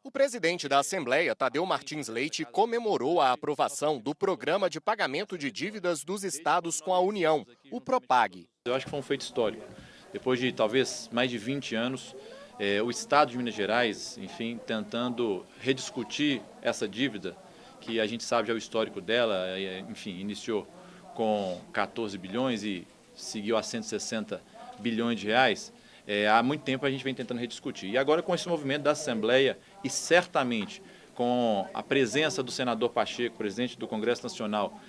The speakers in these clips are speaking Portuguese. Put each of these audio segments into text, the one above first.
O presidente da Assembleia, Tadeu Martins Leite, comemorou a aprovação do Programa de Pagamento de Dívidas dos Estados com a União, o PROPAG. Eu acho que foi um feito histórico. Depois de talvez mais de 20 anos, o Estado de Minas Gerais, enfim, tentando rediscutir essa dívida, que a gente sabe já o histórico dela, enfim, iniciou com 14 bilhões e seguiu a 160 bilhões de reais. Há muito tempo a gente vem tentando rediscutir. E agora com esse movimento da Assembleia e certamente com a presença do senador Pacheco, presidente do Congresso Nacional,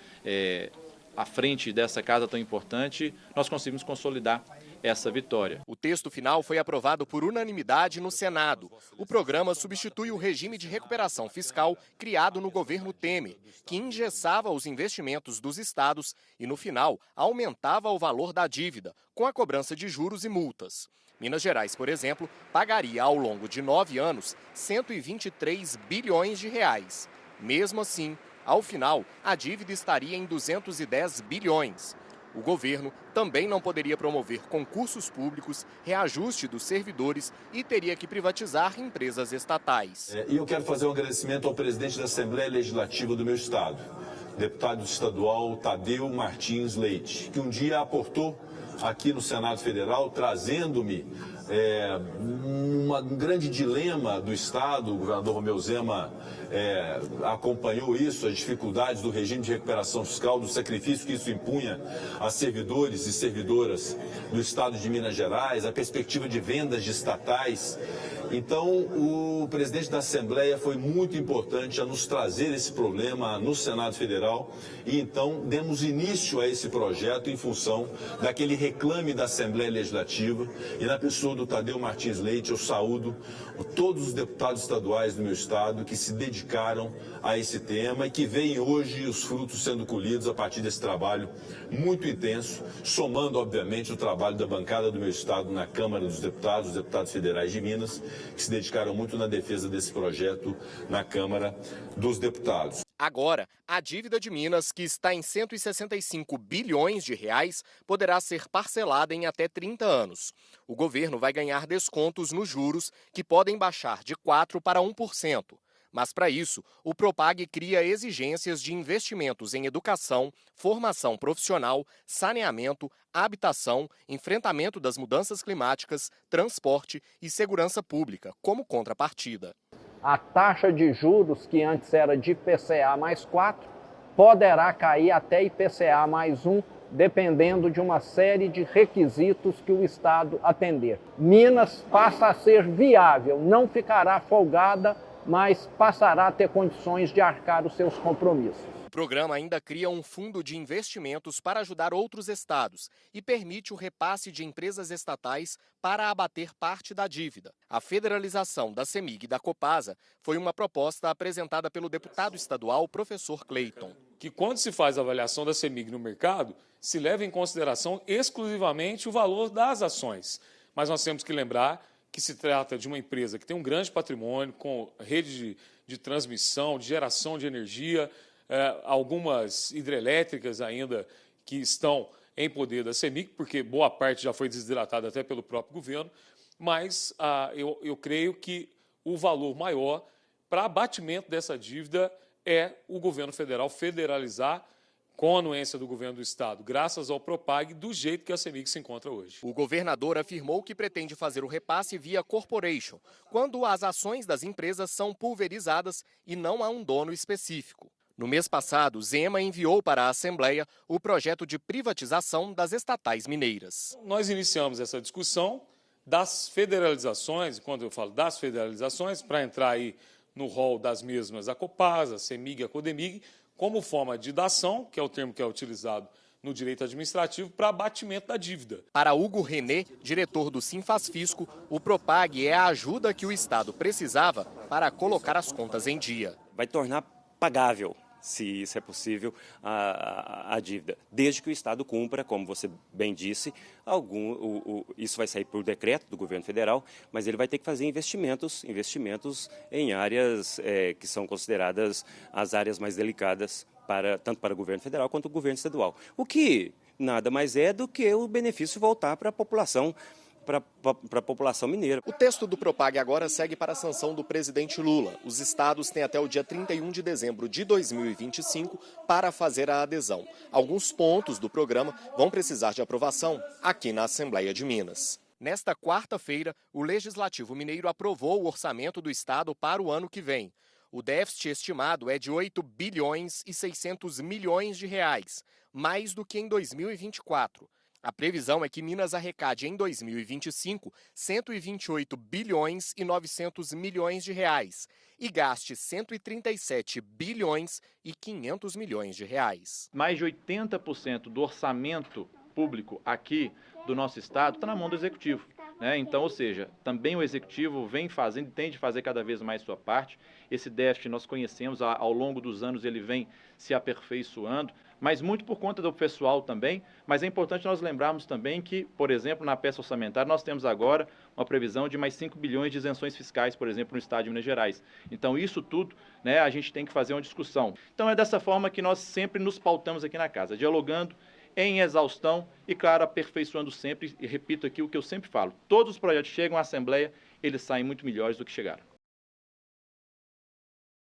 à frente dessa casa tão importante, nós conseguimos consolidar essa vitória. O texto final foi aprovado por unanimidade no Senado. O programa substitui o regime de recuperação fiscal criado no governo Temer, que engessava os investimentos dos estados e, no final, aumentava o valor da dívida, com a cobrança de juros e multas. Minas Gerais, por exemplo, pagaria ao longo de 9 anos 123 bilhões de reais. Mesmo assim, ao final, a dívida estaria em 210 bilhões. O governo também não poderia promover concursos públicos, reajuste dos servidores e teria que privatizar empresas estatais. E eu quero fazer um agradecimento ao presidente da Assembleia Legislativa do meu estado, deputado estadual Tadeu Martins Leite, que um dia aportou aqui no Senado Federal, trazendo-me um grande dilema do Estado. O governador Romeu Zema acompanhou isso, as dificuldades do regime de recuperação fiscal, do sacrifício que isso impunha a servidores e servidoras do Estado de Minas Gerais, a perspectiva de vendas de estatais. Então, o presidente da Assembleia foi muito importante a nos trazer esse problema no Senado Federal e então demos início a esse projeto em função daquele reclame da Assembleia Legislativa e na pessoa do Tadeu Martins Leite eu saúdo todos os deputados estaduais do meu estado que se dedicaram a esse tema e que veem hoje os frutos sendo colhidos a partir desse trabalho muito intenso, somando obviamente o trabalho da bancada do meu estado na Câmara dos Deputados, os deputados federais de Minas, que se dedicaram muito na defesa desse projeto na Câmara dos Deputados. Agora, a dívida de Minas, que está em 165 bilhões de reais, poderá ser parcelada em até 30 anos. O governo vai ganhar descontos nos juros, que podem baixar de 4% para 1%. Mas, para isso, o PROPAG cria exigências de investimentos em educação, formação profissional, saneamento, habitação, enfrentamento das mudanças climáticas, transporte e segurança pública, como contrapartida. A taxa de juros, que antes era de IPCA mais 4, poderá cair até IPCA mais 1, dependendo de uma série de requisitos que o Estado atender. Minas passa a ser viável, não ficará folgada, mas passará a ter condições de arcar os seus compromissos. O programa ainda cria um fundo de investimentos para ajudar outros estados e permite o repasse de empresas estatais para abater parte da dívida. A federalização da CEMIG e da Copasa foi uma proposta apresentada pelo deputado estadual professor Cleiton. Que quando se faz a avaliação da CEMIG no mercado, se leva em consideração exclusivamente o valor das ações. Mas nós temos que lembrar que se trata de uma empresa que tem um grande patrimônio, com rede de transmissão, de geração de energia, algumas hidrelétricas ainda que estão em poder da CEMIG, porque boa parte já foi desidratada até pelo próprio governo, mas eu creio que o valor maior para abatimento dessa dívida é o governo federal federalizar com a anuência do governo do estado, graças ao PROPAG, do jeito que a CEMIG se encontra hoje. O governador afirmou que pretende fazer o repasse via corporation, quando as ações das empresas são pulverizadas e não há um dono específico. No mês passado, Zema enviou para a Assembleia o projeto de privatização das estatais mineiras. Nós iniciamos essa discussão das federalizações, quando eu falo das federalizações, para entrar aí no rol das mesmas a Copasa, a CEMIG e a Codemig, como forma de dação, que é o termo que é utilizado no direito administrativo, para abatimento da dívida. Para Hugo René, diretor do Sinfasfisco, o PROPAG é a ajuda que o Estado precisava para colocar as contas em dia. Vai tornar pagável, se isso é possível, a dívida, desde que o Estado cumpra, como você bem disse, isso vai sair por decreto do governo federal, mas ele vai ter que fazer investimentos em áreas que são consideradas as áreas mais delicadas, tanto para o governo federal quanto o governo estadual. O que nada mais é do que o benefício voltar para a população para a população mineira. O texto do Propag agora segue para a sanção do presidente Lula. Os estados têm até o dia 31 de dezembro de 2025 para fazer a adesão. Alguns pontos do programa vão precisar de aprovação aqui na Assembleia de Minas. Nesta quarta-feira, o Legislativo Mineiro aprovou o orçamento do estado para o ano que vem. O déficit estimado é de 8 bilhões e 600 milhões de reais, mais do que em 2024. A previsão é que Minas arrecade em 2025 128 bilhões e 900 milhões de reais e gaste 137 bilhões e 500 milhões de reais. Mais de 80% do orçamento público aqui do nosso estado está na mão do Executivo. Então, ou seja, também o Executivo vem fazendo, tem de fazer cada vez mais sua parte. Esse déficit nós conhecemos, ao longo dos anos ele vem se aperfeiçoando, mas muito por conta do pessoal também. Mas é importante nós lembrarmos também que, por exemplo, na peça orçamentária nós temos agora uma previsão de mais 5 bilhões de isenções fiscais, por exemplo, no estado de Minas Gerais. Então, isso tudo, a gente tem que fazer uma discussão. Então, é dessa forma que nós sempre nos pautamos aqui na casa, dialogando, em exaustão e, claro, aperfeiçoando sempre, e repito aqui o que eu sempre falo, todos os projetos chegam à Assembleia, eles saem muito melhores do que chegaram.